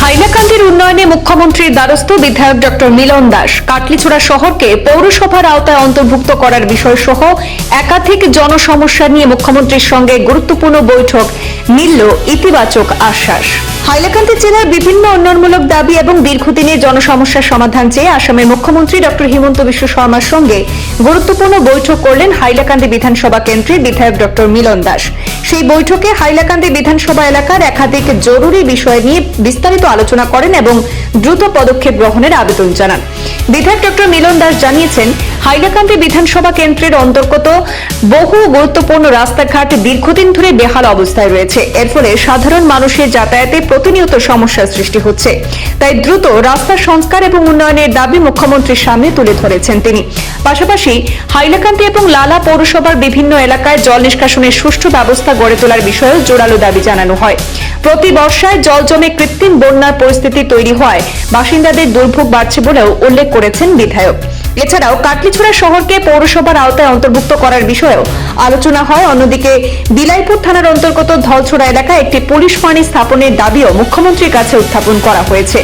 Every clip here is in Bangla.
হাইলাকান্দির উন্নয়নে মুখ্যমন্ত্রীর দ্বারস্থ বিধায়ক ডক্টর মিলন দাস কাটলিছড়া শহরকে পৌরসভার আওতায় অন্তর্ভুক্ত করার বিষয় সহ একাধিক জনসমস্যা নিয়ে মুখ্যমন্ত্রীর সঙ্গে গুরুত্বপূর্ণ বৈঠক মিলল ইতিবাচক আশ্বাস। হাইলাকান্দি জেলার বিভিন্ন উন্নয়নমূলক দাবি এবং দীর্ঘদিনের জনসমস্যার সমাধান চেয়ে আসামের মুখ্যমন্ত্রী ডক্টর হিমন্ত বিশ্ব শর্মার সঙ্গে গুরুত্বপূর্ণ বৈঠক করলেন হাইলাকান্দি বিধানসভা কেন্দ্রের বিধায়ক ডক্টর মিলন দাস। সেই বৈঠকে হাইলাকান্দি বিধানসভা এলাকার একাধিক জরুরি বিষয় নিয়ে বিস্তারিত আলোচনা করেন এবং দ্রুত পদক্ষেপ গ্রহণের আবেদন জানান। বিধায়ক ডক্টর মিলন দাস জানিয়েছেন, হাইলাকান্দি বিধানসভা কেন্দ্রের অন্তর্গত বহু গুরুত্বপূর্ণ রাস্তাঘাট দীর্ঘদিন ধরে বেহাল অবস্থায় রয়েছে। এর ফলে সাধারণ মানুষের যাতায়াতে প্রতিনিয়ত সমস্যার সৃষ্টি হচ্ছে। তাই দ্রুত রাস্তা সংস্কার এবং উন্নয়নের দাবি মুখ্যমন্ত্রীর সামনে তুলে ধরেছেন তিনি। পাশাপাশি হাইলাকান্দি এবং লালা পৌরসভার বিভিন্ন এলাকায় জল নিষ্কাশনের সুষ্ঠু ব্যবস্থা গড়ে তোলার বিষয়েও জোরালো দাবি জানানো হয়। প্রতি বর্ষায় জল জমে কৃত্রিম বন্যার পরিস্থিতি তৈরি হয়, বাসিন্দাদের দুর্ভোগ বাড়ছে বলেও উল্লেখ করেছেন বিধায়ক। এছাড়াও কাটলিছড়া শহরকে পৌরসভার আওতায় অন্তর্ভুক্ত করার বিষয়েও আলোচনা হয়। অন্যদিকে বিলাইপুর থানার অন্তর্গত ধলছড়া এলাকায় একটি পুলিশ ফাঁড়ি স্থাপনের দাবিও মুখ্যমন্ত্রীর কাছে উত্থাপন করা হয়েছে।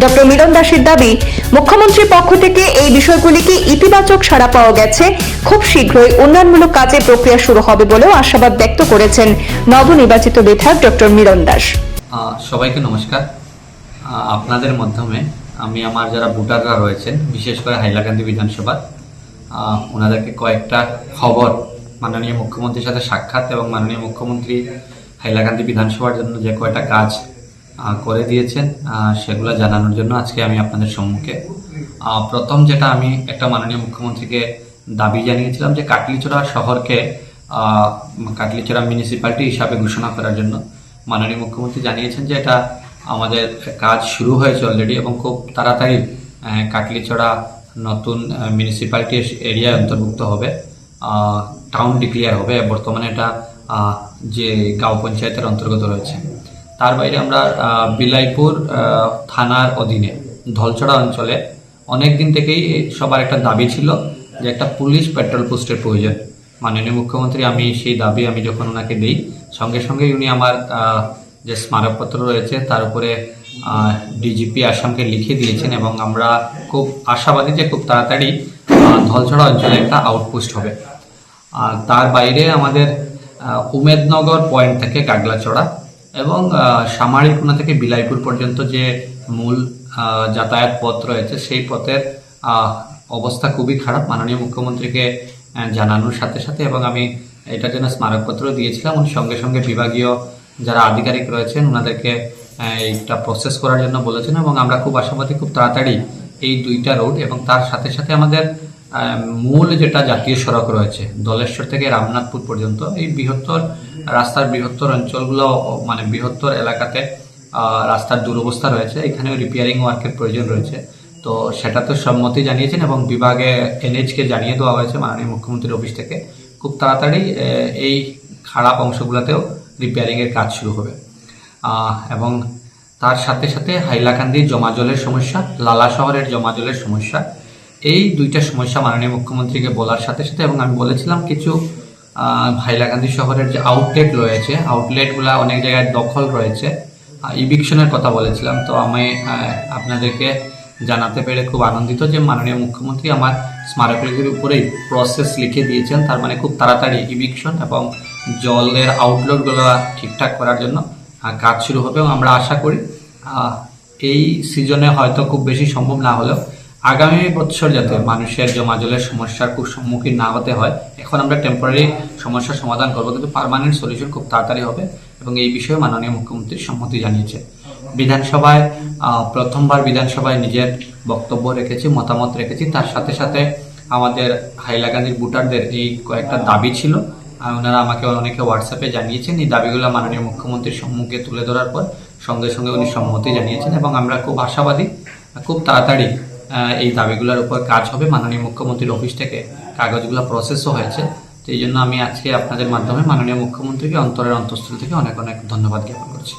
ডক্টর মিলন দাসের দাবি, মুখ্যমন্ত্রীর পক্ষ থেকে এই বিষয়গুলিকে ইতিবাচক সাড়া পাওয়া গেছে। খুব শীঘ্রই উন্নয়নমূলক কাজের প্রক্রিয়া শুরু হবে বলেও আশাবাদ ব্যক্ত করেছেন নবনির্বাচিত বিধায়ক ডক্টর মিলন দাস। সবাইকে নমস্কার। আপনাদের মাধ্যমে আমি আমার যারা ভোটাররা রয়েছেন, বিশেষ করে হাইলাকান্দি বিধানসভা, ওনাদেরকে কয়েকটা খবর, মাননীয় মুখ্যমন্ত্রীর সাথে সাক্ষাৎ এবং মাননীয় মুখ্যমন্ত্রী হাইলাকান্দি বিধানসভার জন্য যে কয়টা কাজ করে দিয়েছেন সেগুলো জানানোর জন্য আজকে আমি আপনাদের সম্মুখে। প্রথম যেটা আমি একটা মাননীয় মুখ্যমন্ত্রীকে দাবি জানিয়েছিলাম যে কাটলিছড়া শহরকে কাটলিছড়া মিউনিসিপ্যালিটি হিসাবে ঘোষণা করার জন্য মাননীয় মুখ্যমন্ত্রী জানিয়েছেন যে এটা আমাদের কাজ শুরু হয়েছে অলরেডি এবং খুব তাড়াতাড়ি কাটলিছড়া নতুন মিউনিসিপ্যালিটি এরিয়ায় অন্তর্ভুক্ত হবে, টাউন ডিক্লেয়ার হবে। বর্তমানে এটা যে গাঁও পঞ্চায়েতের অন্তর্গত রয়েছে। তার বাইরে আমরা বিলাইপুর থানার অধীনে ধলছড়া অঞ্চলে অনেক দিন থেকেই সবার একটা দাবি ছিল যে একটা পুলিশ পেট্রোল পোস্টের প্রয়োজন। মাননীয় মুখ্যমন্ত্রী আমি সেই দাবি যখন ওনাকে দিই, সঙ্গে সঙ্গে উনি আমার যে স্মারকপত্র রয়েছে তার উপরে ডিজিপি আসামকে লিখে দিয়েছেন এবং আমরা খুব আশাবাদী যে খুব তাড়াতাড়ি ধলছড়া অঞ্চলে একটা আউটপোস্ট হবে। আর তার বাইরে আমাদের উমেদনগর পয়েন্ট থেকে গাগলাচড়া এবং সামারিকুনা থেকে বিলাইপুর পর্যন্ত যে মূল যাতায়াত পথ রয়েছে সেই পথের অবস্থা খুবই খারাপ। মাননীয় মুখ্যমন্ত্রীকে জানানোর সাথে সাথে এবং আমি এটার জন্য স্মারকপত্র দিয়েছিলাম, উনি সঙ্গে সঙ্গে বিভাগীয় যারা আধিকারিক রয়েছেন ওনাদেরকে এইটা প্রসেস করার জন্য বলেছেন এবং আমরা খুব আশাবাদী খুব তাড়াতাড়ি এই দুইটা রোড এবং তার সাথে সাথে আমাদের মূল যেটা জাতীয় সড়ক রয়েছে দলেশ্বর থেকে রামনাথপুর পর্যন্ত, এই বৃহত্তর রাস্তার বৃহত্তর অঞ্চলগুলো মানে বৃহত্তর এলাকাতে রাস্তার দুরবস্থা রয়েছে, এখানেও রিপেয়ারিং ওয়ার্কের প্রয়োজন রয়েছে। তো সেটাতে সম্মতি জানিয়েছেন এবং বিভাগে এনএইচকে জানিয়ে দেওয়া হয়েছে মাননীয় মুখ্যমন্ত্রীর অফিস থেকে খুব তাড়াতাড়ি এই খারাপ অংশগুলোতেও রিপেয়ারিংয়ের কাজ শুরু হবে। এবং তার সাথে সাথে হাইলাকান্দির জমা জলের সমস্যা, লালা শহরের জমা জলের সমস্যা, এই দুইটা সমস্যা মাননীয় মুখ্যমন্ত্রীকে বলার সাথে সাথে এবং আমি বলেছিলাম কিছু হাইলাকান্দি শহরের যে আউটলেট রয়েছে আউটলেটগুলো অনেক জায়গায় দখল রয়েছে, ইভিকশনের কথা বলেছিলাম। তো আমি আপনাদেরকে জানাতে পেরে খুব আনন্দিত যে মাননীয় মুখ্যমন্ত্রী আমার স্মারকলিপির উপরেই প্রসেস লিখে দিয়েছেন। তার মানে খুব তাড়াতাড়ি ইভিকশন এবং জলের আউটলেটগুলো ঠিকঠাক করার জন্য কাজ শুরু হবে এবং আমরা আশা করি এই সিজনে হয়তো খুব বেশি সম্ভব না হলেও আগামী বছর যাতে মানুষের জমা জলের সমস্যার খুব সম্মুখীন না হতে হয়। এখন আমরা টেম্পোরারি সমস্যার সমাধান করবো, কিন্তু পার্মানেন্ট সলিউশন খুব তাড়াতাড়ি হবে এবং এই বিষয়ে মাননীয় মুখ্যমন্ত্রী সম্মতি জানিয়েছে। বিধানসভায় প্রথমবার বিধানসভায় নিজের বক্তব্য রেখেছি, মতামত রেখেছি। তার সাথে সাথে আমাদের হাইলাকান্দির ভোটারদের এই কয়েকটা দাবি ছিল, ওনারা আমাকে অনেকে হোয়াটসঅ্যাপে জানিয়েছেন। এই দাবিগুলো মাননীয় মুখ্যমন্ত্রীর সম্মুখে তুলে ধরার পর সঙ্গে সঙ্গে উনি সম্মতি জানিয়েছেন এবং আমরা খুব আশাবাদী খুব তাড়াতাড়ি এই দাবিগুলোর উপর কাজ হবে। মাননীয় মুখ্যমন্ত্রীর অফিস থেকে কাগজগুলো প্রসেসও হয়েছে। তো এই জন্য আমি আজকে আপনাদের মাধ্যমে মাননীয় মুখ্যমন্ত্রীকে অন্তরের অন্তঃস্থল থেকে অনেক অনেক ধন্যবাদ জ্ঞাপন করছি।